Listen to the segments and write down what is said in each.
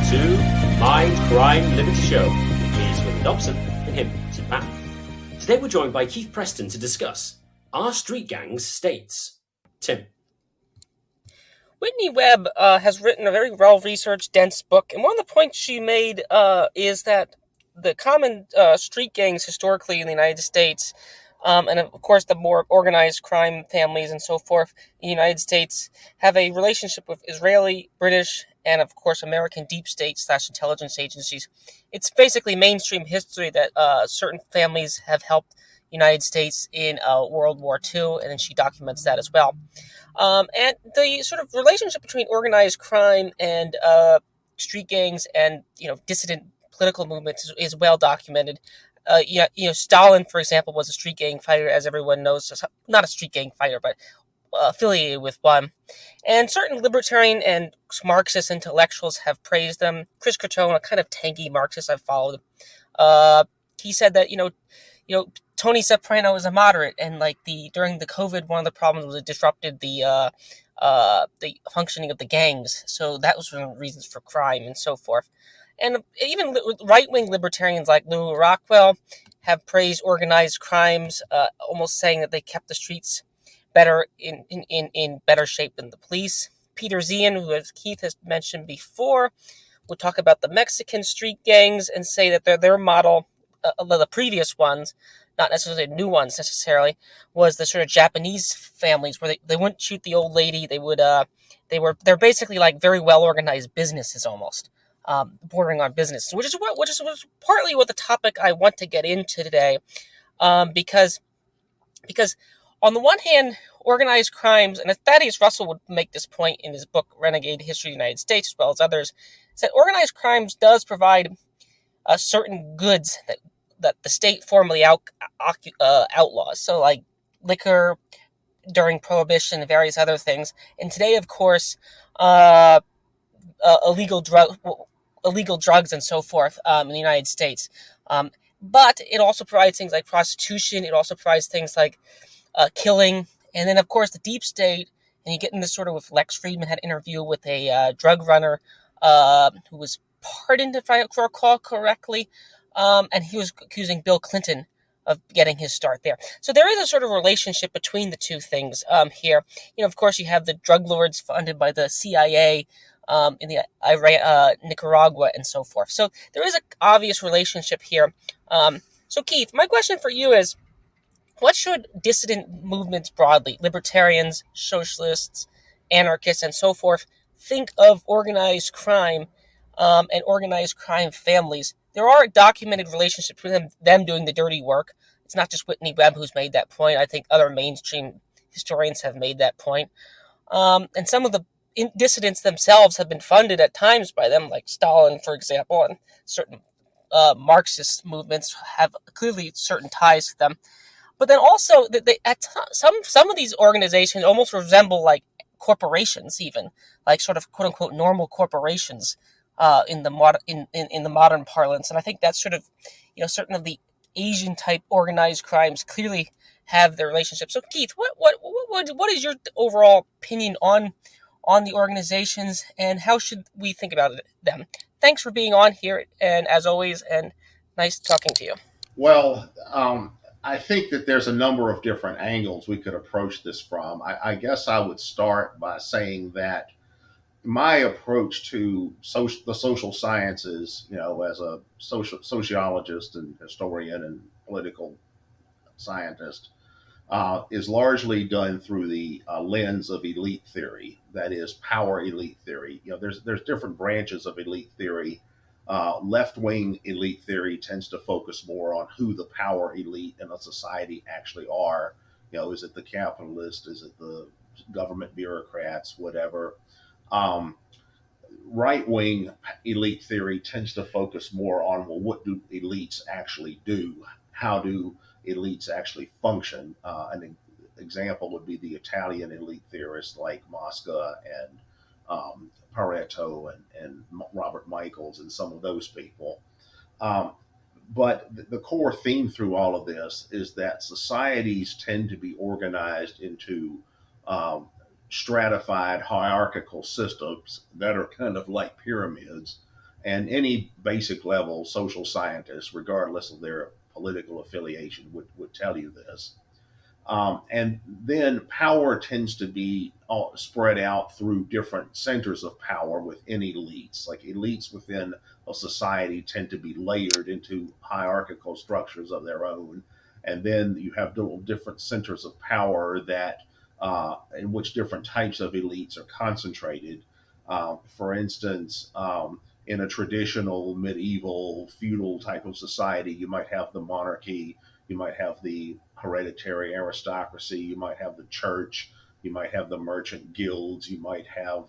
to Mindcrime Liberty Show. He's William Dobson and him, Sid Patton. Today we're joined by Keith Preston to discuss Are Street Gangs States? Tim. Whitney Webb has written a very well-researched, dense book, and one of the points she made is that the common street gangs historically in the United States, and of course the more organized crime families and so forth in the United States, have a relationship with Israeli, British, and of course American deep state / intelligence agencies. It's basically mainstream history that certain families have helped the United States in World War II, and then she documents that as well. And the sort of relationship between organized crime and street gangs and dissident political movements is well documented. Stalin, for example, was a street gang fighter, as everyone knows. Not a street gang fighter, but affiliated with one. And certain libertarian and Marxist intellectuals have praised them. Chris Cretone, a kind of tanky Marxist I've followed, he said that Tony Soprano is a moderate, and during the COVID, one of the problems was it disrupted the functioning of the gangs. So that was one of the reasons for crime and so forth. And even right-wing libertarians like Lou Rockwell have praised organized crimes, almost saying that they kept the streets better in better shape than the police. Peter Zian, who as Keith has mentioned before, would talk about the Mexican street gangs and say that their model, the previous ones, not necessarily new ones necessarily, was the sort of Japanese families where they wouldn't shoot the old lady. They're basically like very well organized businesses almost, bordering on business, which is partly what the topic I want to get into today, because on the one hand, organized crimes, and Thaddeus Russell would make this point in his book Renegade History of the United States as well as others, is that organized crimes does provide certain goods that the state formally outlaws. So like liquor during prohibition and various other things. And today, of course, illegal drugs and so forth in the United States. But it also provides things like prostitution. It also provides things like killing. And then, of course, the deep state, and you get in this sort of with Lex Friedman had an interview with a drug runner who was pardoned, if I recall correctly, and he was accusing Bill Clinton of getting his start there. So there is a sort of relationship between the two things here. Of course, you have the drug lords funded by the CIA in the Iran, Nicaragua, and so forth. So there is an obvious relationship here. So Keith, my question for you is, what should dissident movements broadly, libertarians, socialists, anarchists, and so forth, think of organized crime and organized crime families? There are documented relationships between them doing the dirty work. It's not just Whitney Webb who's made that point. I think other mainstream historians have made that point. And some of the dissidents themselves have been funded at times by them, like Stalin, for example, and certain Marxist movements have clearly certain ties to them. But then also, some of these organizations almost resemble like corporations, even like sort of quote unquote normal corporations in the modern parlance. And I think that's sort of certain of the Asian type organized crimes clearly have their relationship. So Keith, what is your overall opinion on the organizations, and how should we think about them? Thanks for being on here, and as always, and nice talking to you. Well, I think that there's a number of different angles we could approach this from. I guess I would start by saying that my approach to the social sciences, as a sociologist and historian and political scientist, is largely done through the lens of elite theory. That is, power elite theory. There's different branches of elite theory. Left-wing elite theory tends to focus more on who the power elite in a society actually are. Is it the capitalists? Is it the government bureaucrats? Whatever. Right-wing elite theory tends to focus more on, well, what do elites actually do? How do elites actually function? An example would be the Italian elite theorists like Mosca and Pareto and Robert Michaels and some of those people. But the core theme through all of this is that societies tend to be organized into stratified hierarchical systems that are kind of like pyramids. And any basic level social scientist, regardless of their political affiliation, would tell you this. And then power tends to be spread out through different centers of power within elites. Like elites within a society tend to be layered into hierarchical structures of their own. And then you have little different centers of power that in which different types of elites are concentrated. For instance, in a traditional medieval feudal type of society, you might have the monarchy, you might have the hereditary aristocracy, you might have the church, you might have the merchant guilds, you might have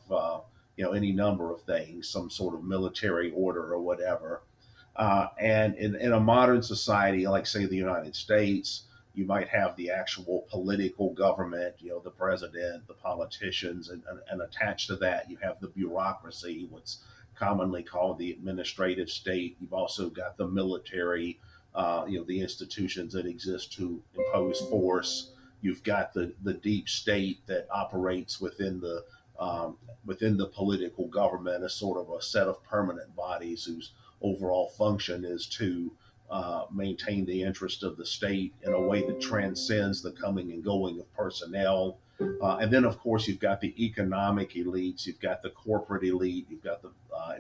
any number of things, some sort of military order or whatever. And in a modern society, like say the United States, you might have the actual political government, the president, the politicians, and attached to that, you have the bureaucracy, what's commonly called the administrative state. You've also got the military, the institutions that exist to impose force. You've got the deep state that operates within the political government as sort of a set of permanent bodies whose overall function is to maintain the interest of the state in a way that transcends the coming and going of personnel. And then, of course, you've got the economic elites, you've got the corporate elite, you've got the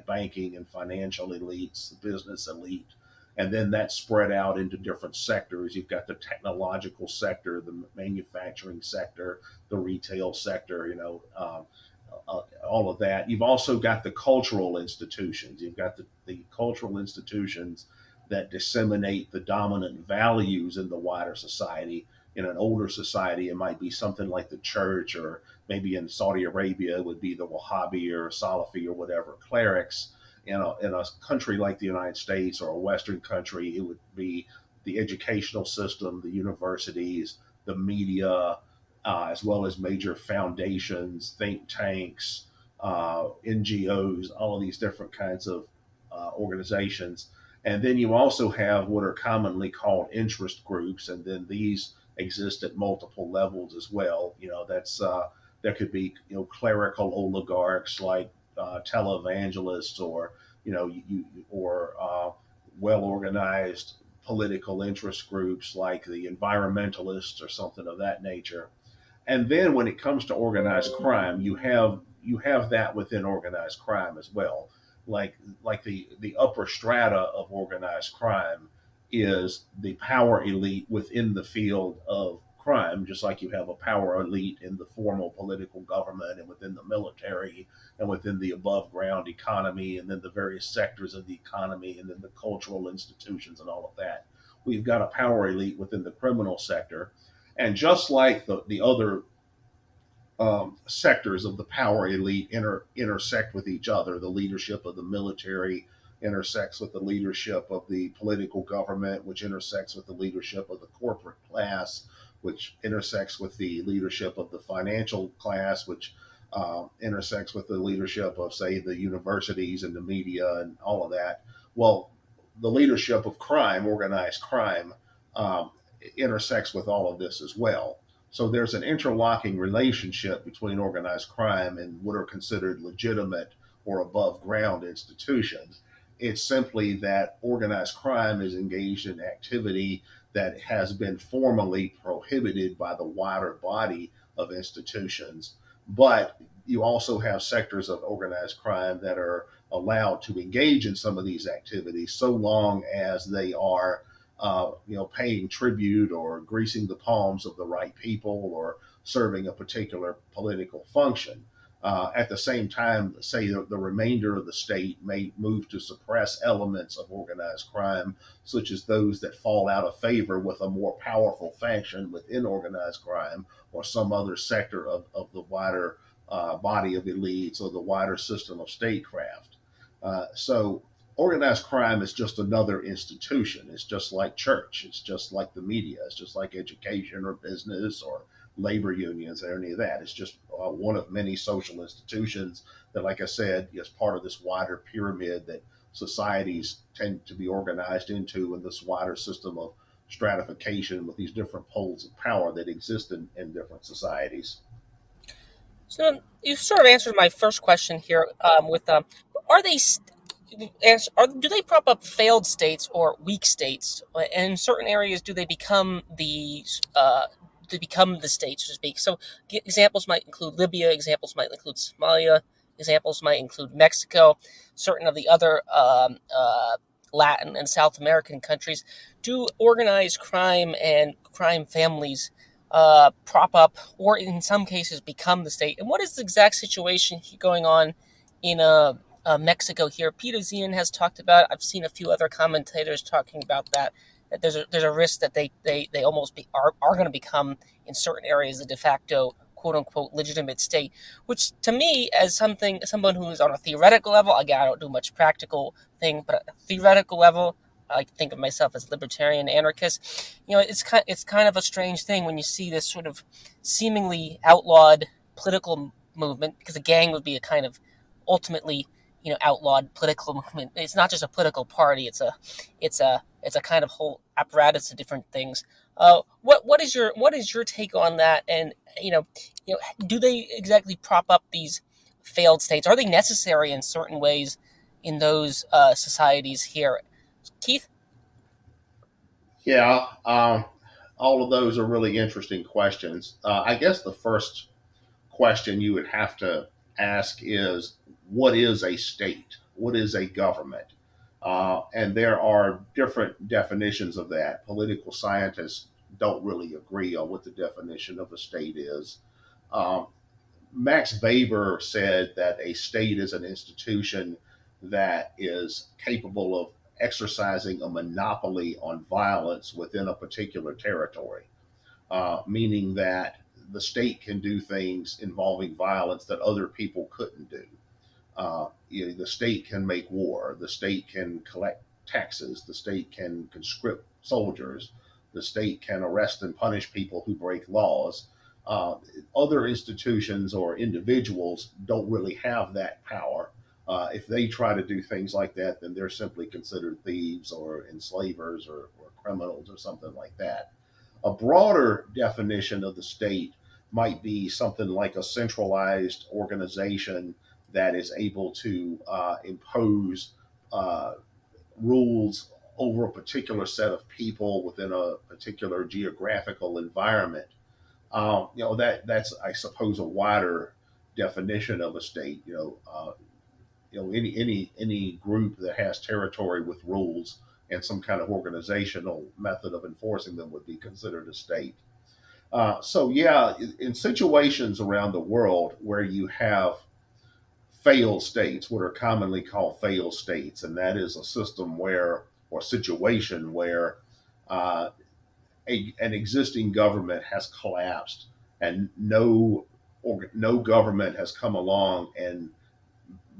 banking and financial elites, the business elite. And then that's spread out into different sectors. You've got the technological sector, the manufacturing sector, the retail sector, all of that. You've also got the cultural institutions. You've got the cultural institutions that disseminate the dominant values in the wider society. In an older society, it might be something like the church, or maybe in Saudi Arabia, it would be the Wahhabi or Salafi or whatever clerics. In a country like the United States or a Western country, it would be the educational system, the universities, the media, as well as major foundations, think tanks, NGOs, all of these different kinds of organizations. And then you also have what are commonly called interest groups, and then these exist at multiple levels as well. There could be clerical oligarchs like televangelists, or or well organized political interest groups like the environmentalists or something of that nature. And then when it comes to organized crime, you have that within organized crime as well. Like the upper strata of organized crime is the power elite within the field of crime, just like you have a power elite in the formal political government and within the military and within the above ground economy and then the various sectors of the economy and then the cultural institutions and all of that. We've got a power elite within the criminal sector. And just like the other sectors of the power elite intersect with each other. The leadership of the military intersects with the leadership of the political government, which intersects with the leadership of the corporate class, which intersects with the leadership of the financial class, which intersects with the leadership of, say, the universities and the media and all of that. Well, the leadership of crime, organized crime, intersects with all of this as well. So there's an interlocking relationship between organized crime and what are considered legitimate or above ground institutions. It's simply that organized crime is engaged in activity that has been formally prohibited by the wider body of institutions. But you also have sectors of organized crime that are allowed to engage in some of these activities so long as they are paying tribute or greasing the palms of the right people or serving a particular political function. At the same time, say the remainder of the state may move to suppress elements of organized crime, such as those that fall out of favor with a more powerful faction within organized crime or some other sector of the wider body of elites or the wider system of statecraft. So organized crime is just another institution. It's just like church. It's just like the media. It's just like education or business or labor unions or any of that. It's just one of many social institutions that, like I said, is part of this wider pyramid that societies tend to be organized into in this wider system of stratification with these different poles of power that exist in different societies. So you sort of answered my first question here with are they do they prop up failed states or weak states? And in certain areas, do they become the state, so to speak? So examples might include Libya. Examples might include Somalia. Examples might include Mexico. Certain of the other Latin and South American countries do organized crime and crime families prop up, or in some cases become the state. And what is the exact situation going on in Mexico here? Peter Zian has talked about it. I've seen a few other commentators talking about that. That there's a risk that they almost are going to become in certain areas the de facto quote unquote legitimate state, which to me, as someone who is on a theoretical level, again I don't do much practical thing, but at a theoretical level, I think of myself as libertarian anarchist. It's kind of a strange thing when you see this sort of seemingly outlawed political movement, because a gang would be a kind of ultimately outlawed political movement. It's not just a political party. It's a kind of whole apparatus of different things. What is your take on that? And do they exactly prop up these failed states? Are they necessary in certain ways in those societies here? Keith? Yeah, all of those are really interesting questions. I guess the first question you would have to ask is, what is a state? What is a government? And there are different definitions of that. Political scientists don't really agree on what the definition of a state is. Um, Max Weber said that a state is an institution that is capable of exercising a monopoly on violence within a particular territory, meaning that the state can do things involving violence that other people couldn't do. The state can make war, the state can collect taxes, the state can conscript soldiers, the state can arrest and punish people who break laws. Uh, Other institutions or individuals don't really have that power. If they try to do things like that, then they're simply considered thieves or enslavers or criminals or something like that. A broader definition of the state might be something like a centralized organization that is able to impose uh, rules over a particular set of people within a particular geographical environment. That's, I suppose, a wider definition of a state. Any group that has territory with rules and some kind of organizational method of enforcing them would be considered a state. So yeah, in situations around the world where you have failed states, what are commonly called failed states, and that is a system where, or situation where, uh, an existing government has collapsed and no government has come along and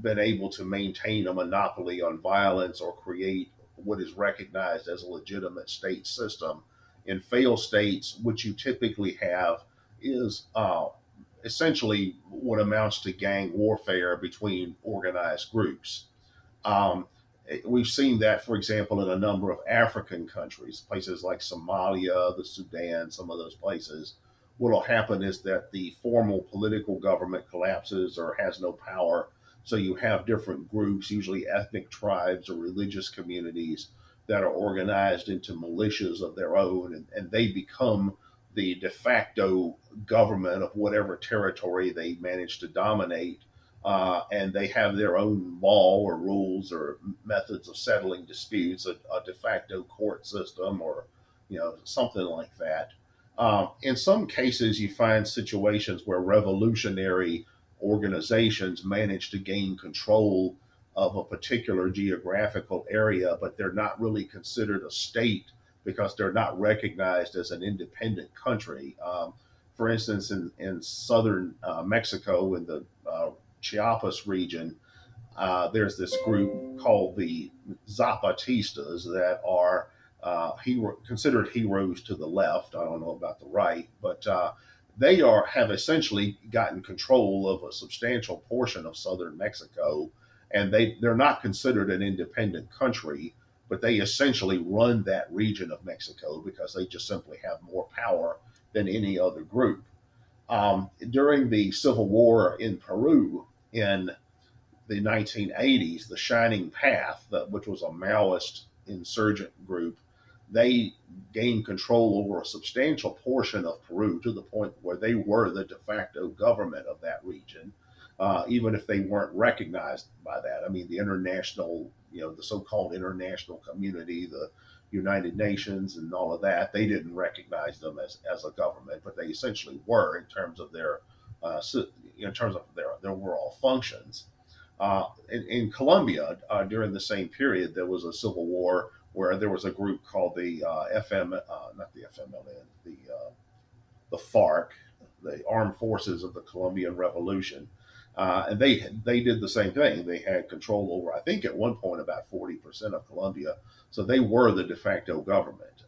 been able to maintain a monopoly on violence or create what is recognized as a legitimate state system. In failed states, what you typically have is essentially what amounts to gang warfare between organized groups. Um, we've seen that, for example, in a number of African countries, places like Somalia, the Sudan, some of those places. What will happen is that the formal political government collapses or has no power. So you have different groups, usually ethnic tribes or religious communities, that are organized into militias of their own, and they become the de facto government of whatever territory they manage to dominate, and they have their own law or rules or methods of settling disputes, a de facto court system, or something like that. In some cases, you find situations where revolutionary organizations manage to gain control of a particular geographical area, but they're not really considered a state because they're not recognized as an independent country. For instance, in southern Mexico, in the Chiapas region, there's this group called the Zapatistas that are considered heroes to the left. I don't know about the right, but they have essentially gotten control of a substantial portion of southern Mexico, and they're not considered an independent country, but they essentially run that region of Mexico because they just simply have more power than any other group. During the Civil War in Peru in the 1980s, the Shining Path, which was a Maoist insurgent group, they gained control over a substantial portion of Peru to the point where they were the de facto government of that region, even if they weren't recognized by that. I mean, the international, the so-called international community, the United Nations and all of that, they didn't recognize them as a government, but they essentially were in terms of their their overall functions. In Colombia, during the same period, there was a civil war where there was a group called the not the FMLN, the FARC, the Armed Forces of the Colombian Revolution, and they did the same thing. They had control over, I think, at one point about 40% of Colombia, so they were the de facto government.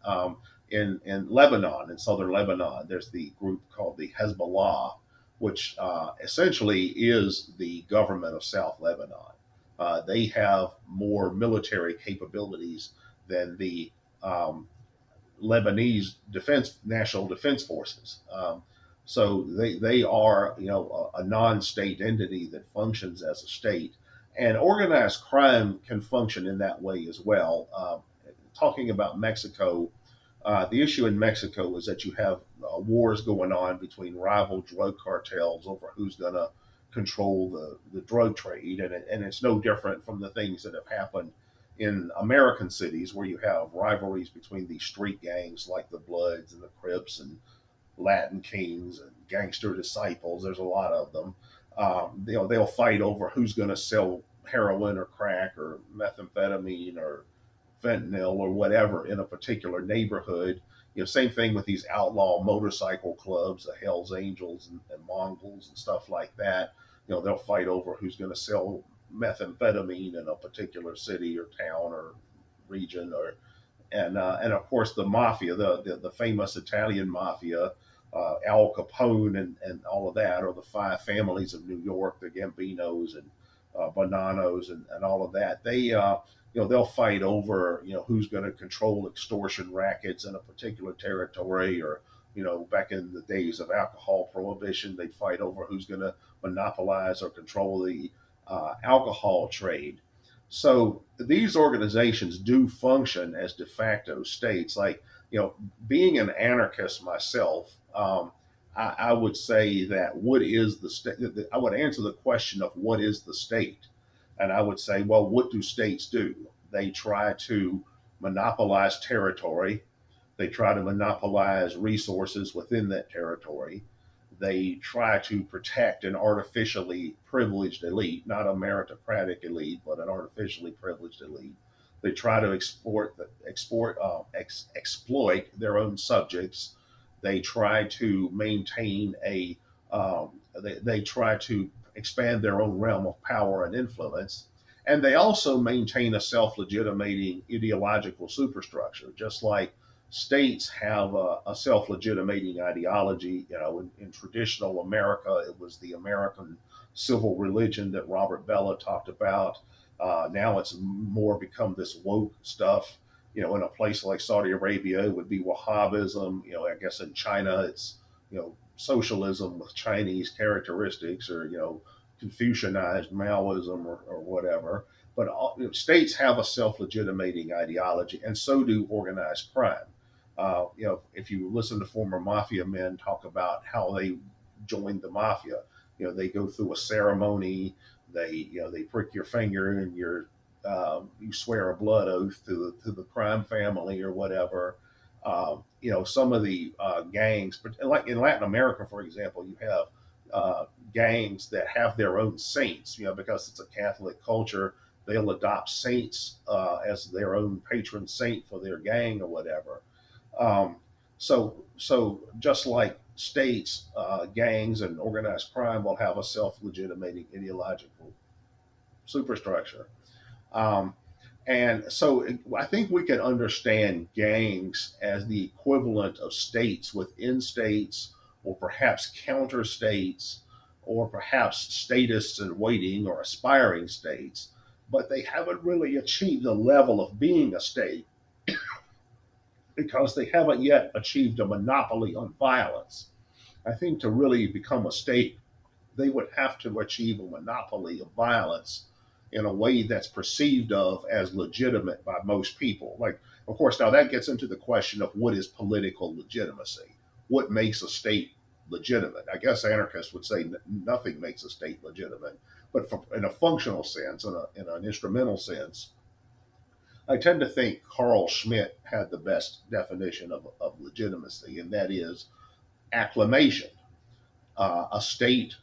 In Lebanon, in southern Lebanon, there's the group called the Hezbollah, which essentially is the government of South Lebanon. They have more military capabilities than the Lebanese national defense forces. So they are, a non-state entity that functions as a state, and organized crime can function in that way as well. Talking about Mexico, the issue in Mexico is that you have wars going on between rival drug cartels over who's going to control the drug trade, and it's no different from the things that have happened in American cities where you have rivalries between these street gangs like the Bloods and the Crips and Latin Kings and Gangster Disciples. There's a lot of them. They'll fight over who's going to sell heroin or crack or methamphetamine or fentanyl or whatever in a particular neighborhood. Same thing with these outlaw motorcycle clubs, the Hells Angels and Mongols and stuff like that. They'll fight over who's going to sell methamphetamine in a particular city or town or region, and of course the mafia, the famous Italian mafia, Al Capone and all of that, or the five families of New York, the Gambinos and Bonanos and all of that. They'll fight over who's going to control extortion rackets in a particular territory, or back in the days of alcohol prohibition, they'd fight over who's going to monopolize or control the alcohol trade. So these organizations do function as de facto states. Like, being an anarchist myself, I would say that what is the state? I would answer the question of what is the state, and I would say, well, what do states do? They try to monopolize territory. They try to monopolize resources within that territory. They try to protect an artificially privileged elite, not a meritocratic elite, but an artificially privileged elite. They try to exploit their own subjects. They try to maintain they try to expand their own realm of power and influence. And they also maintain a self-legitimating ideological superstructure, just like states have a self-legitimating ideology. In traditional America, it was the American civil religion that Robert Bellah talked about. Now it's more become this woke stuff. In a place like Saudi Arabia, it would be Wahhabism. I guess in China, it's socialism with Chinese characteristics, or Confucianized Maoism or whatever. But states have a self-legitimating ideology, and so do organized crime. If you listen to former mafia men talk about how they joined the mafia, they go through a ceremony. They prick your finger and you swear a blood oath to the crime family or whatever. Some of the gangs, but like in Latin America, for example, you have gangs that have their own saints. Because it's a Catholic culture, they'll adopt saints as their own patron saint for their gang or whatever. So just like states, gangs and organized crime will have a self-legitimating ideological superstructure. And so I think we can understand gangs as the equivalent of states within states, or perhaps counter states, or perhaps statists in waiting or aspiring states, but they haven't really achieved the level of being a state because they haven't yet achieved a monopoly on violence. I think to really become a state, they would have to achieve a monopoly of violence in a way that's perceived of as legitimate by most people. Like, of course, now that gets into the question of what is political legitimacy. What makes a state legitimate? I guess anarchists would say nothing makes a state legitimate. But in a functional sense, in an instrumental sense, I tend to think Carl Schmitt had the best definition of legitimacy, and that is acclamation. A state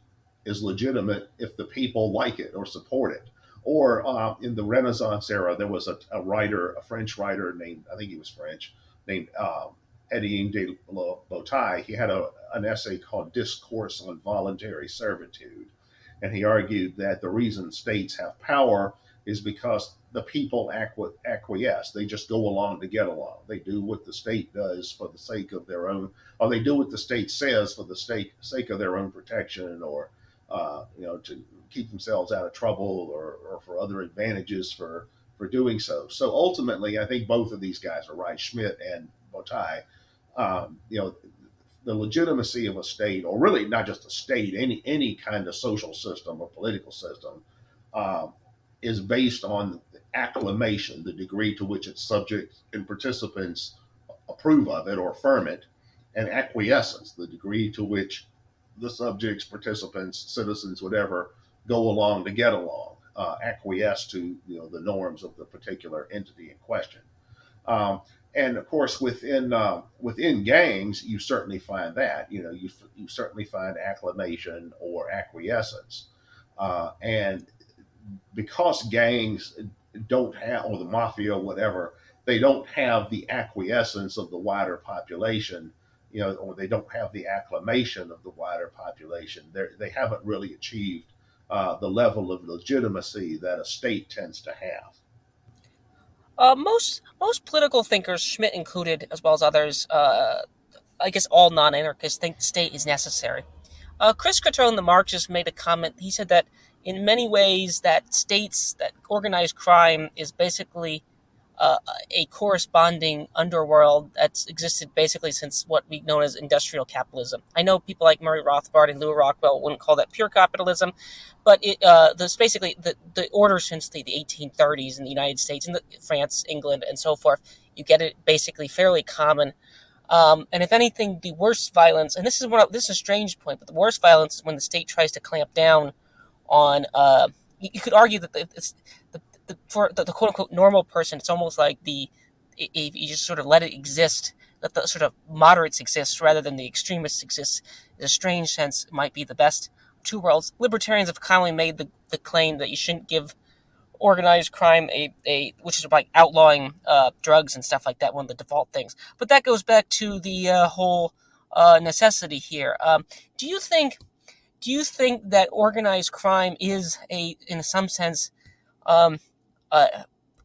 is legitimate if the people like it or support it. Or in the Renaissance era, there was a writer, a French writer named, I think he was French, named Étienne de Bataille. He had an essay called Discourse on Voluntary Servitude. And he argued that the reason states have power is because the people acquiesce. They just go along to get along. They do what the state does for the sake of their own, or they do what the state says for the sake of their own protection, or to keep themselves out of trouble, or for other advantages for doing so. So ultimately, I think both of these guys are right, Schmitt and Bataille. The legitimacy of a state, or really not just a state, any kind of social system or political system, uh, is based on acclamation, the degree to which its subjects and participants approve of it or affirm it, and acquiescence, the degree to which the subjects, participants, citizens, whatever, go along to get along, acquiesce to the norms of the particular entity in question. Um, and of course, within gangs, you certainly find that. You certainly find acclamation or acquiescence, and because gangs don't have, or the mafia, or whatever, they don't have the acquiescence of the wider population, or they don't have the acclamation of the wider population. They haven't really achieved the level of legitimacy that a state tends to have. Most political thinkers, Schmidt included, as well as others, I guess all non-anarchists, think the state is necessary. Chris Cottrell, the Marxist, made a comment. He said that in many ways, that states, that organized crime is basically uh, a corresponding underworld that's existed basically since what we know as industrial capitalism. I know people like Murray Rothbard and Lou Rockwell wouldn't call that pure capitalism, but this basically the order since the 1830s in the United States and France, England, and so forth. You get it basically fairly common. And if anything, the worst violence, and this is a strange point, but the worst violence is when the state tries to clamp down on. You could argue that for the quote unquote normal person, it's almost like if you just sort of let it exist, let the sort of moderates exist rather than the extremists exist. In a strange sense, it might be the best of two worlds. Libertarians have commonly made the claim that you shouldn't give organized crime a which is like outlawing drugs and stuff like that, one of the default things. But that goes back to the whole necessity here. Do you think that organized crime is in some sense, um, uh,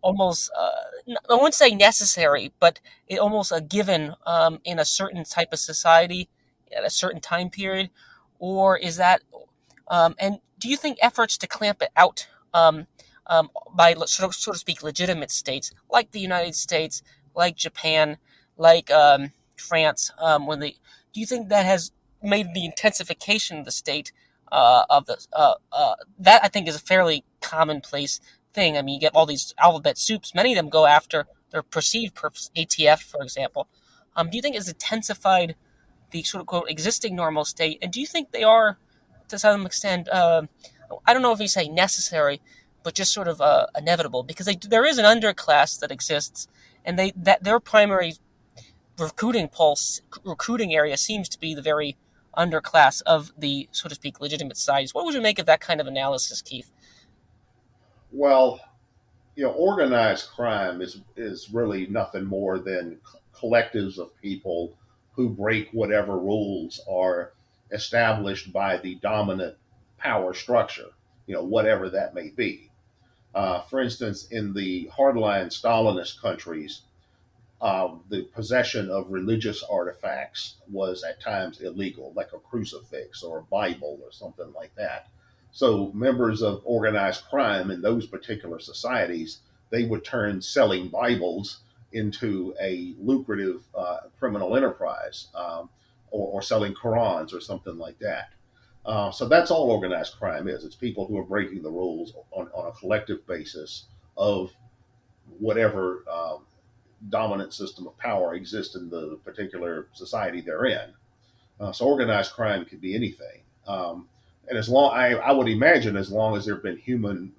almost I wouldn't say necessary, but it almost a given in a certain type of society at a certain time period, or is that? And do you think efforts to clamp it out by so to speak legitimate states like the United States, like Japan, like France, do you think that has made the intensification of the state of the that I think is a fairly commonplace thing. I mean, you get all these alphabet soups. Many of them go after their perceived purpose. ATF, for example. Do you think it's intensified the sort of quote existing normal state? And do you think they are, to some extent, I don't know if you say necessary, but just sort of inevitable? Because there is an underclass that exists, and their primary recruiting area seems to be the very underclass of the, so to speak, legitimate societies. What would you make of that kind of analysis, Keith? Well, organized crime is really nothing more than collectives of people who break whatever rules are established by the dominant power structure, whatever that may be. For instance, in the hardline Stalinist countries, the possession of religious artifacts was at times illegal, like a crucifix or a Bible or something like that. So members of organized crime in those particular societies, they would turn selling Bibles into a lucrative criminal enterprise, or selling Qurans or something like that. So that's all organized crime is. It's people who are breaking the rules on a collective basis of whatever dominant system of power exists in the particular society they're in. So organized crime could be anything. And as long, I would imagine, as long as there have been human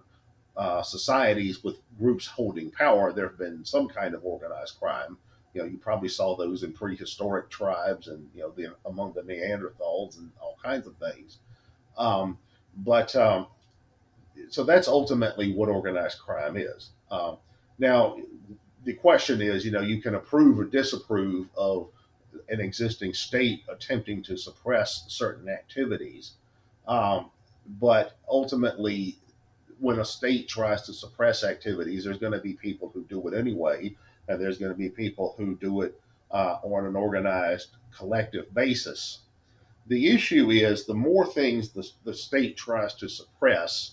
societies with groups holding power, there have been some kind of organized crime. You probably saw those in prehistoric tribes, and among the Neanderthals and all kinds of things. But So that's ultimately what organized crime is. Now, the question is, you can approve or disapprove of an existing state attempting to suppress certain activities. But ultimately, when a state tries to suppress activities, there's going to be people who do it anyway, and there's going to be people who do it on an organized collective basis. The issue is the more things the state tries to suppress,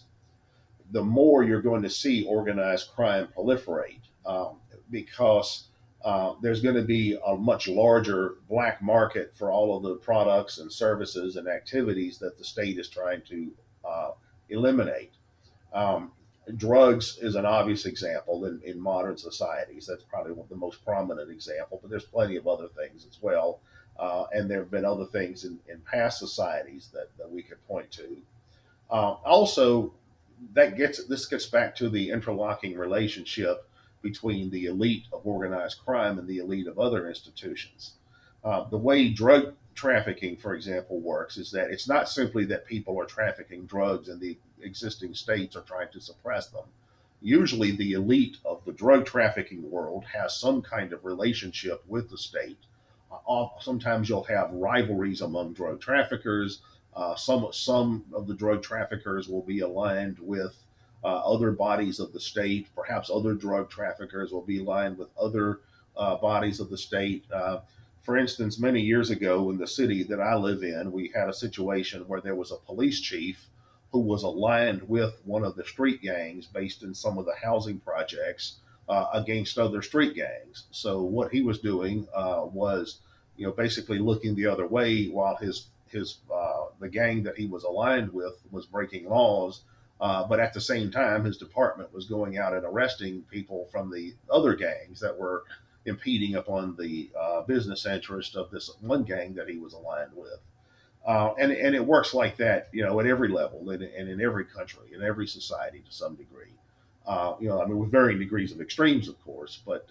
the more you're going to see organized crime proliferate, because there's going to be a much larger black market for all of the products and services and activities that the state is trying to eliminate. Um, Drugs is an obvious example in modern societies. That's probably the most prominent example, but there's plenty of other things as well. And there have been other things in past societies that we could point to. Also, this gets back to the interlocking relationship between the elite of organized crime and the elite of other institutions. The way drug trafficking, for example, works is that it's not simply that people are trafficking drugs and the existing states are trying to suppress them. Usually, the elite of the drug trafficking world has some kind of relationship with the state. Sometimes you'll have rivalries among drug traffickers. Some of the drug traffickers will be aligned with other bodies of the state. Perhaps other drug traffickers will be aligned with other bodies of the state. For instance, many years ago in the city that I live in, we had a situation where there was a police chief who was aligned with one of the street gangs based in some of the housing projects against other street gangs. So what he was doing was, basically looking the other way while his the gang that he was aligned with was breaking laws, but at the same time, his department was going out and arresting people from the other gangs that were impeding upon the business interest of this one gang that he was aligned with. And it works like that, at every level and in every country, in every society to some degree. With varying degrees of extremes, of course, but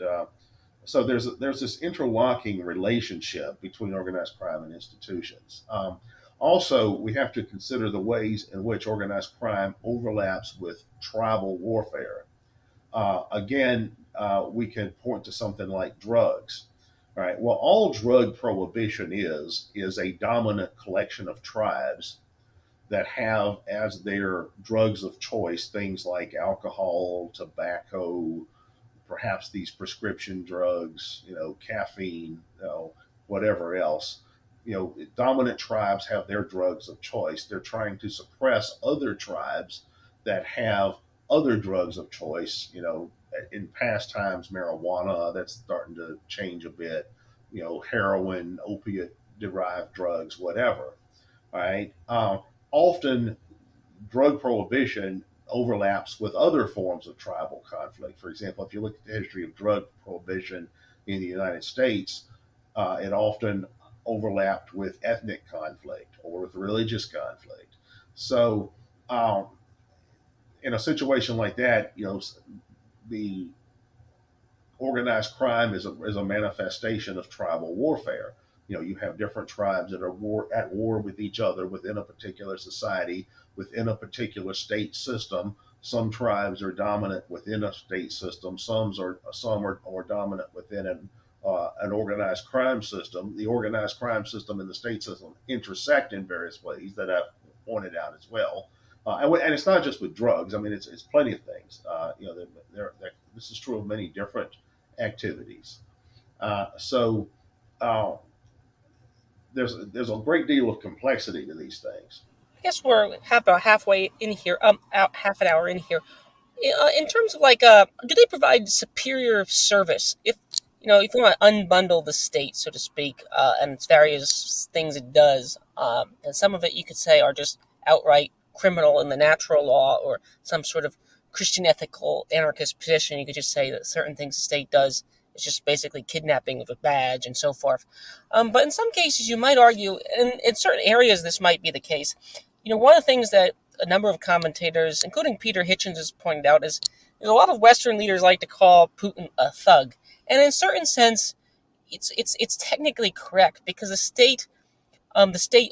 so there's this interlocking relationship between organized crime and institutions. Also, we have to consider the ways in which organized crime overlaps with tribal warfare. Again, we can point to something like drugs. All right. Well, all drug prohibition is a dominant collection of tribes that have as their drugs of choice things like alcohol, tobacco, perhaps these prescription drugs, caffeine, whatever else. Dominant tribes have their drugs of choice. They're trying to suppress other tribes that have other drugs of choice. In past times, marijuana, that's starting to change a bit. Heroin, opiate derived drugs, whatever. All right. Often drug prohibition overlaps with other forms of tribal conflict. For example, if you look at the history of drug prohibition in the United States, it often overlapped with ethnic conflict or with religious conflict. So, in a situation like that, the organized crime is a manifestation of tribal warfare. You have different tribes that are at war with each other within a particular society, within a particular state system. Some tribes are dominant within a state system. Some are dominant within an organized crime system. The organized crime system and the state system intersect in various ways that I've pointed out as well. And it's not just with drugs. It's plenty of things. This is true of many different activities. So there's a great deal of complexity to these things. I guess we're about halfway in here, out half an hour in here. In terms of do they provide superior service if you want to unbundle the state, so to speak, and its various things it does? And some of it you could say are just outright criminal in the natural law, or some sort of Christian ethical anarchist position. You could just say that certain things the state does is just basically kidnapping of a badge and so forth. But in some cases, you might argue, and in certain areas this might be the case. One of the things that a number of commentators, including Peter Hitchens, has pointed out is a lot of Western leaders like to call Putin a thug, and in a certain sense, it's technically correct, because the state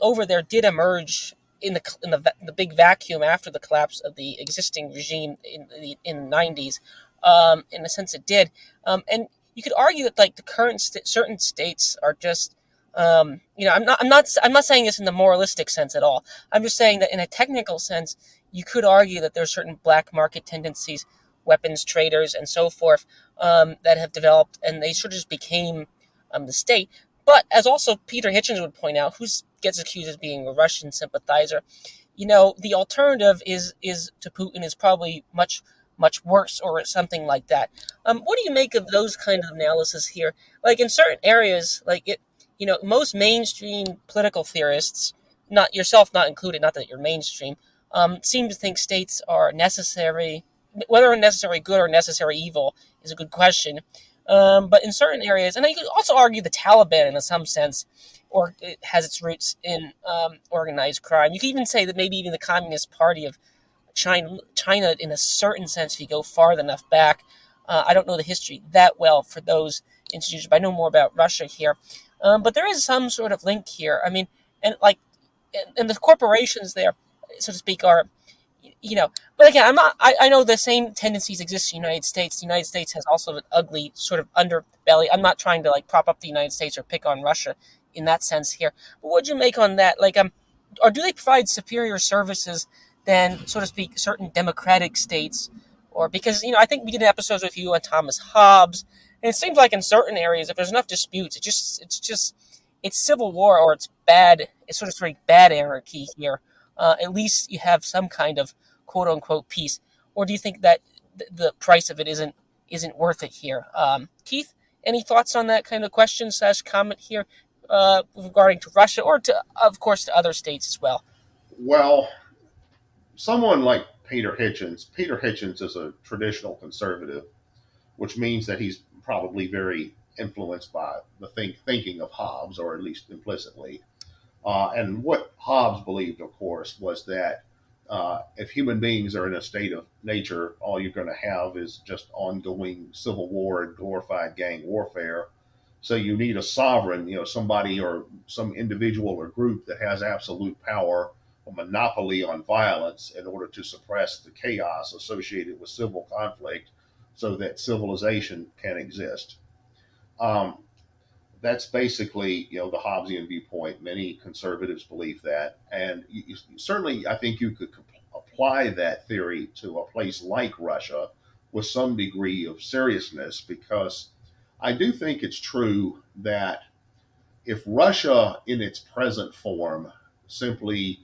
over there did emerge in the big vacuum after the collapse of the existing regime in the 90s. In a sense, it did, and you could argue that like the current certain states are just. I'm not saying this in the moralistic sense at all. I'm just saying that in a technical sense, you could argue that there's certain black market tendencies, weapons traders, and so forth, that have developed, and they sort of just became the state. But as also Peter Hitchens would point out, who gets accused of being a Russian sympathizer, the alternative is to Putin is probably much worse, or something like that. What do you make of those kind of analysis here? Like in certain areas, most mainstream political theorists, not yourself not included, not that you're mainstream, seem to think states are necessary. Whether necessary good or necessary evil is a good question. But in certain areas, and you could also argue the Taliban in some sense, or it has its roots in organized crime. You could even say that maybe even the Communist Party of China in a certain sense, if you go far enough back. I don't know the history that well for those institutions, but I know more about Russia here. But there is some sort of link here. I mean, and the corporations there, so to speak, are, but again, I know the same tendencies exist in the United States. The United States has also an ugly sort of underbelly. I'm not trying to prop up the United States or pick on Russia in that sense here. But what'd you make on that? Or do they provide superior services than, so to speak, certain democratic states? Or because, I think we did episodes with you on Thomas Hobbes, and it seems like in certain areas, if there's enough disputes, it's civil war, or it's bad. It's sort of bad anarchy here. At least you have some kind of quote unquote peace. Or do you think that the price of it isn't worth it here? Keith, any thoughts on that kind of question / comment here regarding to Russia, or to, of course, to other states as well? Well, someone like Peter Hitchens is a traditional conservative, which means that he's probably very influenced by the thinking of Hobbes, or at least implicitly. And what Hobbes believed, of course, was that if human beings are in a state of nature, all you're going to have is just ongoing civil war and glorified gang warfare. So you need a sovereign, somebody or some individual or group that has absolute power, a monopoly on violence, in order to suppress the chaos associated with civil conflict, so that civilization can exist. Um, that's basically, the Hobbesian viewpoint. Many conservatives believe that, and certainly, I think you could apply that theory to a place like Russia with some degree of seriousness, because I do think it's true that if Russia, in its present form, simply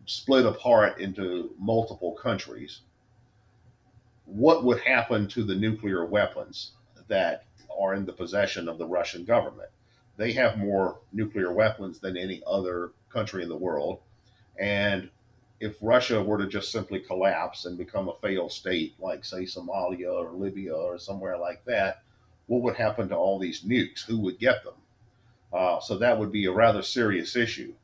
split apart into multiple countries, what would happen to the nuclear weapons that are in the possession of the Russian government? They have more nuclear weapons than any other country in the world. And if Russia were to just simply collapse and become a failed state, like, say, Somalia or Libya or somewhere like that, what would happen to all these nukes? Who would get them? So that would be a rather serious issue.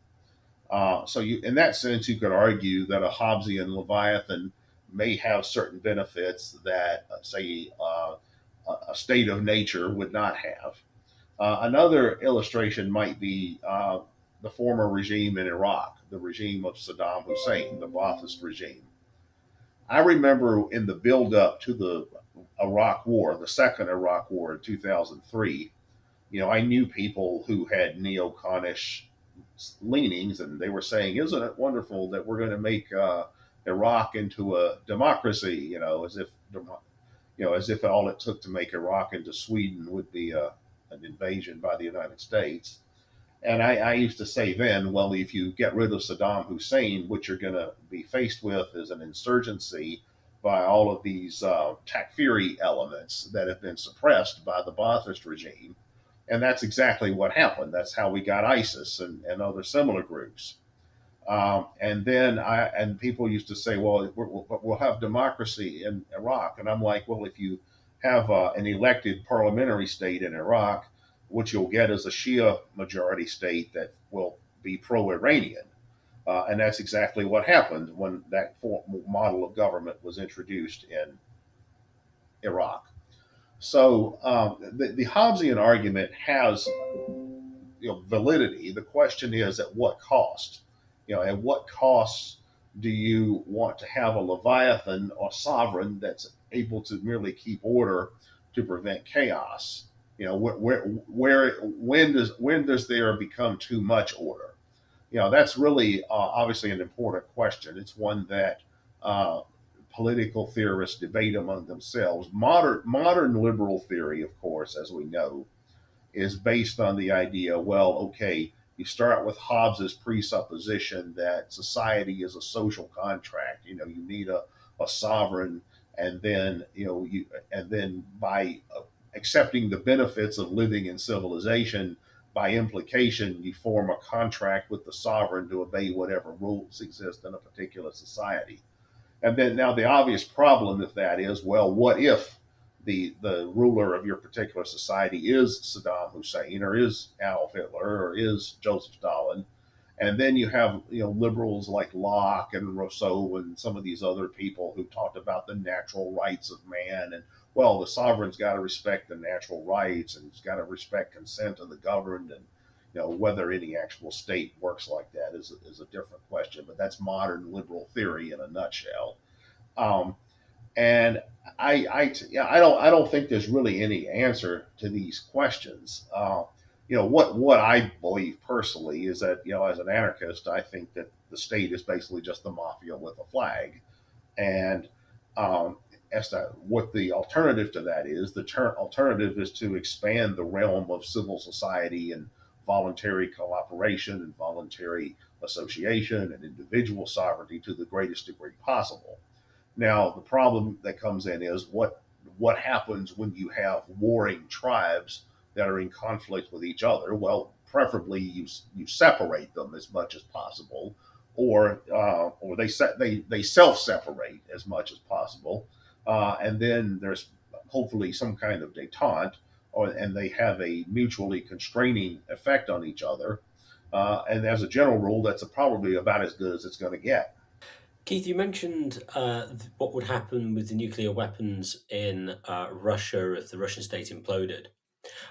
In that sense, you could argue that a Hobbesian Leviathan may have certain benefits that, say, a state of nature would not have. Another illustration might be the former regime in Iraq, the regime of Saddam Hussein, the Ba'athist regime. I remember in the build-up to the Iraq War, the second Iraq War in 2003, I knew people who had neoconish leanings, and they were saying, "Isn't it wonderful that we're going to make Iraq into a democracy?" As if all it took to make Iraq into Sweden would be an invasion by the United States. And I used to say then, well, if you get rid of Saddam Hussein, what you're going to be faced with is an insurgency by all of these Takfiri elements that have been suppressed by the Ba'athist regime. And that's exactly what happened. That's how we got ISIS and other similar groups. And people used to say, well, we'll have democracy in Iraq. And I'm like, well, if you have an elected parliamentary state in Iraq, what you'll get is a Shia majority state that will be pro-Iranian. And that's exactly what happened when that model of government was introduced in Iraq. So the Hobbesian argument has validity. The question is at what cost? At what cost do you want to have a leviathan or sovereign that's able to merely keep order to prevent chaos? When does there become too much order? That's really obviously an important question. It's one that uh, political theorists debate among themselves. Modern liberal theory, of course, as we know, is based on the idea, well, okay, you start with Hobbes's presupposition that society is a social contract. You need a sovereign, and then by accepting the benefits of living in civilization, by implication, you form a contract with the sovereign to obey whatever rules exist in a particular society. And then now the obvious problem with that is, well, what if the ruler of your particular society is Saddam Hussein or is Adolf Hitler or is Joseph Stalin? And then you have liberals like Locke and Rousseau and some of these other people who talked about the natural rights of man, and well, the sovereign's got to respect the natural rights and he's got to respect consent of the governed, and whether any actual state works like that is a different question. But that's modern liberal theory in a nutshell. Um, and I don't think there's really any answer to these questions. What I believe personally is that as an anarchist, I think that the state is basically just the mafia with a flag, and as to what the alternative to that is, the alternative is to expand the realm of civil society and voluntary cooperation and voluntary association and individual sovereignty to the greatest degree possible. Now, the problem that comes in is what happens when you have warring tribes that are in conflict with each other. Well, preferably you separate them as much as possible, or they self separate as much as possible, and then there's hopefully some kind of détente, and they have a mutually constraining effect on each other. And as a general rule, that's probably about as good as it's going to get. Keith, you mentioned what would happen with the nuclear weapons in Russia if the Russian state imploded.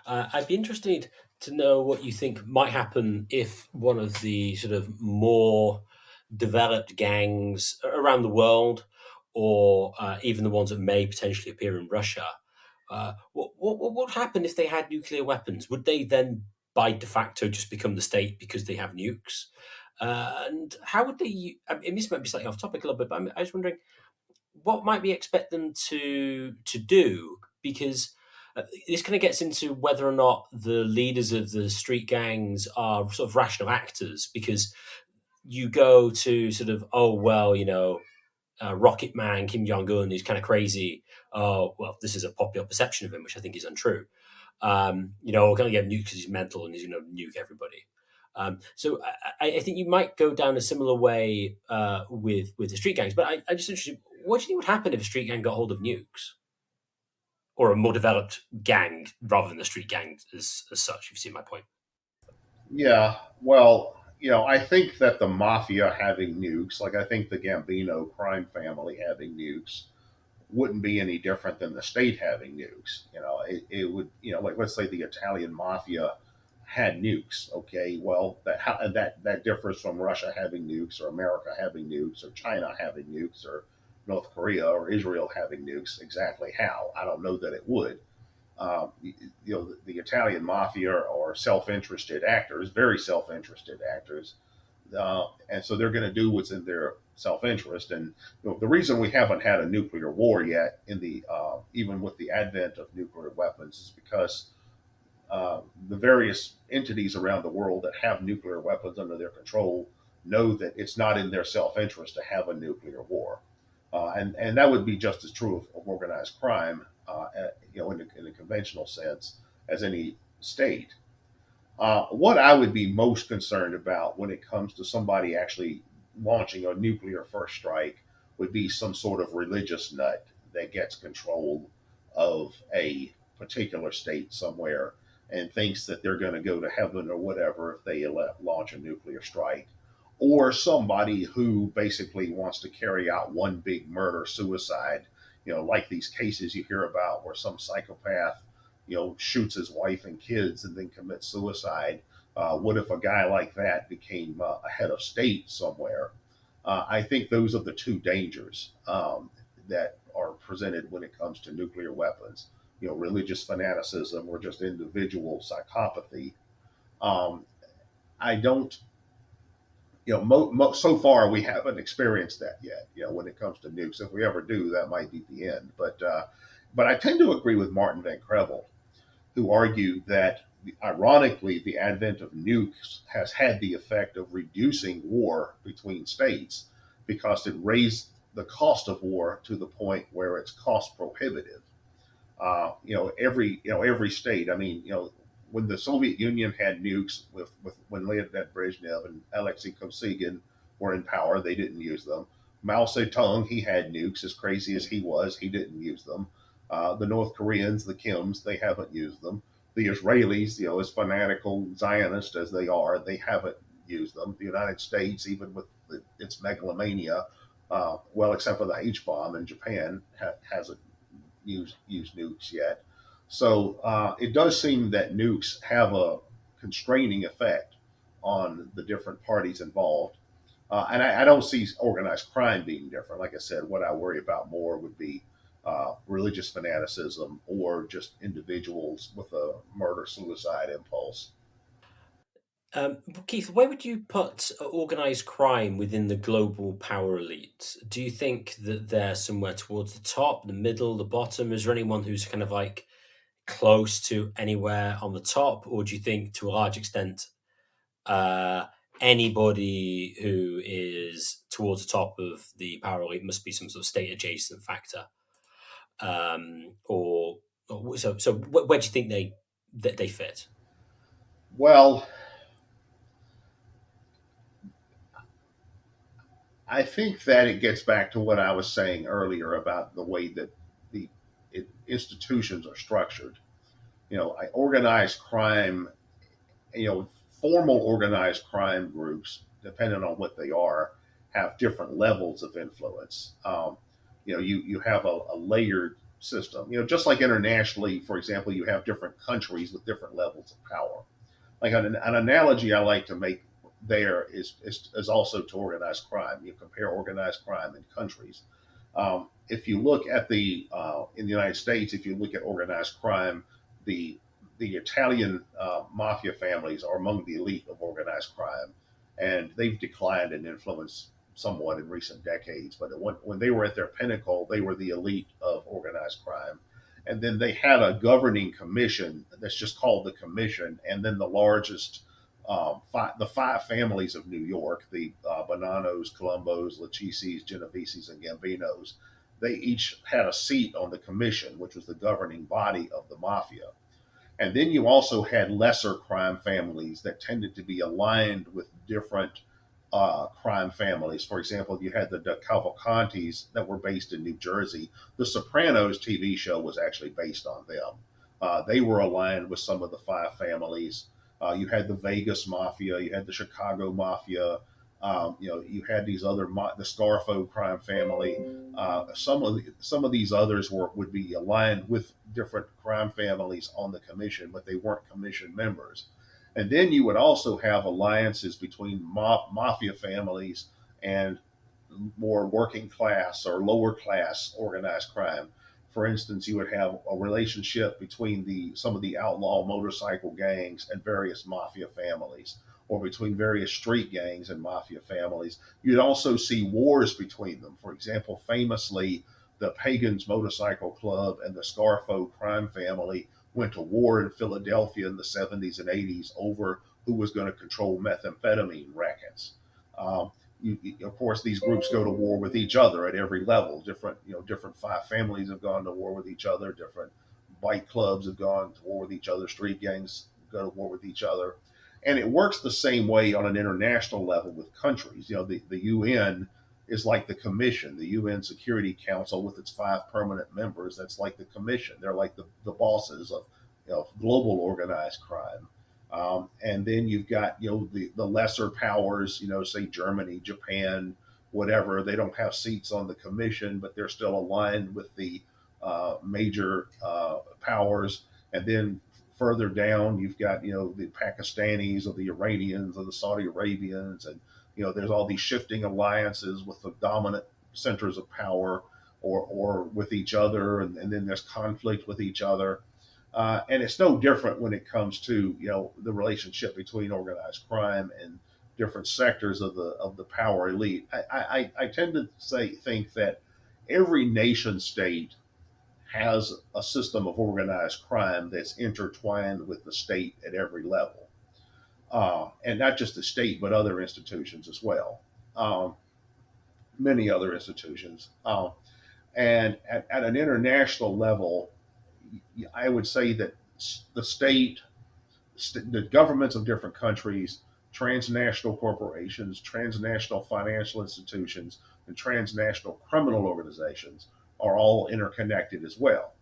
I'd be interested to know what you think might happen if one of the sort of more developed gangs around the world, or even the ones that may potentially appear in Russia, what would happen if they had nuclear weapons? Would they then, by de facto, just become the state because they have nukes? And how would they? I mean, this might be slightly off topic a little bit, but I was wondering what might we expect them to do, because this kind of gets into whether or not the leaders of the street gangs are sort of rational actors, because you go to sort of, oh well, Rocket Man Kim Jong Un is kind of crazy. Oh well, this is a popular perception of him, which I think is untrue. We're going to get nuked because he's mental and he's going to nuke everybody. So I think you might go down a similar way with the street gangs. But I'm just interested, what do you think would happen if a street gang got hold of nukes? Or a more developed gang rather than the street gang as such, if you see my point. Yeah, well, I think that the mafia having nukes, like I think the Gambino crime family having nukes, wouldn't be any different than the state having nukes. It would, like let's say the Italian mafia had nukes. Okay, well that differs from Russia having nukes, or America having nukes, or China having nukes, or North Korea or Israel having nukes. Exactly how? I don't know that it would. The Italian mafia are self-interested actors, very self-interested actors, and so they're going to do what's in their self-interest. And the reason we haven't had a nuclear war yet, in the even with the advent of nuclear weapons, is because the various entities around the world that have nuclear weapons under their control know that it's not in their self-interest to have a nuclear war. And that would be just as true of organized crime, in the conventional sense, as any state. What I would be most concerned about when it comes to somebody actually launching a nuclear first strike would be some sort of religious nut that gets control of a particular state somewhere and thinks that they're going to go to heaven or whatever if they launch a nuclear strike. Or somebody who basically wants to carry out one big murder suicide, like these cases you hear about where some psychopath shoots his wife and kids and then commits suicide. What if a guy like that became a head of state somewhere? I think those are the two dangers that are presented when it comes to nuclear weapons. Religious fanaticism or just individual psychopathy. Um, I don't, so far we haven't experienced that yet. When it comes to nukes, if we ever do, that might be the end. But I tend to agree with Martin Van Crevel, who argued that, ironically, the advent of nukes has had the effect of reducing war between states because it raised the cost of war to the point where it's cost prohibitive. Every state. I mean, when the Soviet Union had nukes with when Leonid Brezhnev and Alexei Kosygin were in power, they didn't use them. Mao Zedong, he had nukes. As crazy as he was, he didn't use them. The North Koreans, the Kims, they haven't used them. The Israelis, as fanatical Zionist as they are, they haven't used them. The United States, even with its megalomania, well, except for the H bomb in Japan, hasn't used nukes yet. So it does seem that nukes have a constraining effect on the different parties involved. And I don't see organized crime being different. Like I said, what I worry about more would be religious fanaticism or just individuals with a murder suicide impulse. Keith, where would you put organized crime within the global power elite? Do you think that they're somewhere towards the top, the middle, the bottom? Is there anyone who's kind of like close to anywhere on the top, or do you think to a large extent uh, anybody who is towards the top of the power elite must be some sort of state adjacent factor? Or where do you think they fit? Well, I think that it gets back to what I was saying earlier about the way that the institutions are structured. Organized crime, formal organized crime groups, depending on what they are, have different levels of influence. You have a layered system. Just like internationally, for example, you have different countries with different levels of power. Like an analogy I like to make there is also to organized crime. You compare organized crime in countries. If you look at in the United States, if you look at organized crime, the the Italian mafia families are among the elite of organized crime, and they've declined in influence somewhat in recent decades. But when they were at their pinnacle, they were the elite of organized crime. And then they had a governing commission that's just called the commission. And then the largest, the five families of New York, the Bonanos, Colombos, Lachisis, Genoveses, and Gambinos, they each had a seat on the commission, which was the governing body of the mafia. And then you also had lesser crime families that tended to be aligned with different crime families. For example, you had the Cavalcantis that were based in New Jersey. The Sopranos TV show was actually based on them. They were aligned with some of the five families. You had the Vegas Mafia, you had the Chicago Mafia, you had these other the Scarfo crime family. Some of these others would be aligned with different crime families on the commission, but they weren't commission members. And then you would also have alliances between mafia families and more working class or lower class organized crime. For instance, you would have a relationship between some of the outlaw motorcycle gangs and various mafia families, or between various street gangs and mafia families. You'd also see wars between them. For example, famously, the Pagans Motorcycle Club and the Scarfo crime family went to war in Philadelphia in the 70s and 80s over who was going to control methamphetamine rackets. Um, of course, these groups go to war with each other at every level. Different five families have gone to war with each other. Different bike clubs have gone to war with each other. Street gangs go to war with each other. And it works the same way on an international level with countries. The UN is like the commission, the UN Security Council with its 5 permanent members. That's like the commission. They're like the bosses of global organized crime. And then you've got the lesser powers, say Germany, Japan, whatever. They don't have seats on the commission, but they're still aligned with the major powers. And then further down, you've got the Pakistanis or the Iranians or the Saudi Arabians, and there's all these shifting alliances with the dominant centers of power or with each other, and then there's conflict with each other. And it's no different when it comes to the relationship between organized crime and different sectors of the power elite. I tend to think that every nation state has a system of organized crime that's intertwined with the state at every level, and not just the state but other institutions as well, many other institutions. And at an international level, I would say that the the governments of different countries, transnational corporations, transnational financial institutions, and transnational criminal organizations are all interconnected as well.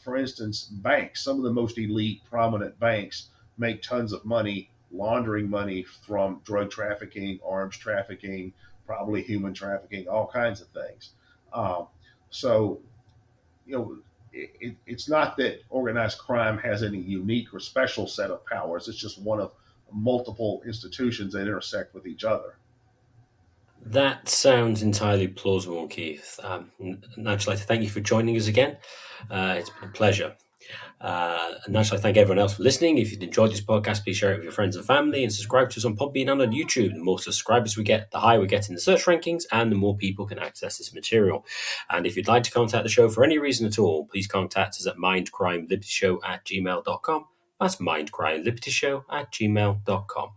For instance, banks, some of the most elite, prominent banks make tons of money laundering money from drug trafficking, arms trafficking, probably human trafficking, all kinds of things. So, it's not that organized crime has any unique or special set of powers. It's just one of multiple institutions that intersect with each other. That sounds entirely plausible, Keith. And I'd like to thank you for joining us again. It's been a pleasure. And I'd like to thank everyone else for listening. If you've enjoyed this podcast, please share it with your friends and family and subscribe to us on Podbean and on YouTube. The more subscribers we get, the higher we get in the search rankings and the more people can access this material. And if you'd like to contact the show for any reason at all, please contact us at mindcrimelibityshow@gmail.com. That's mindcrimelibityshow@gmail.com.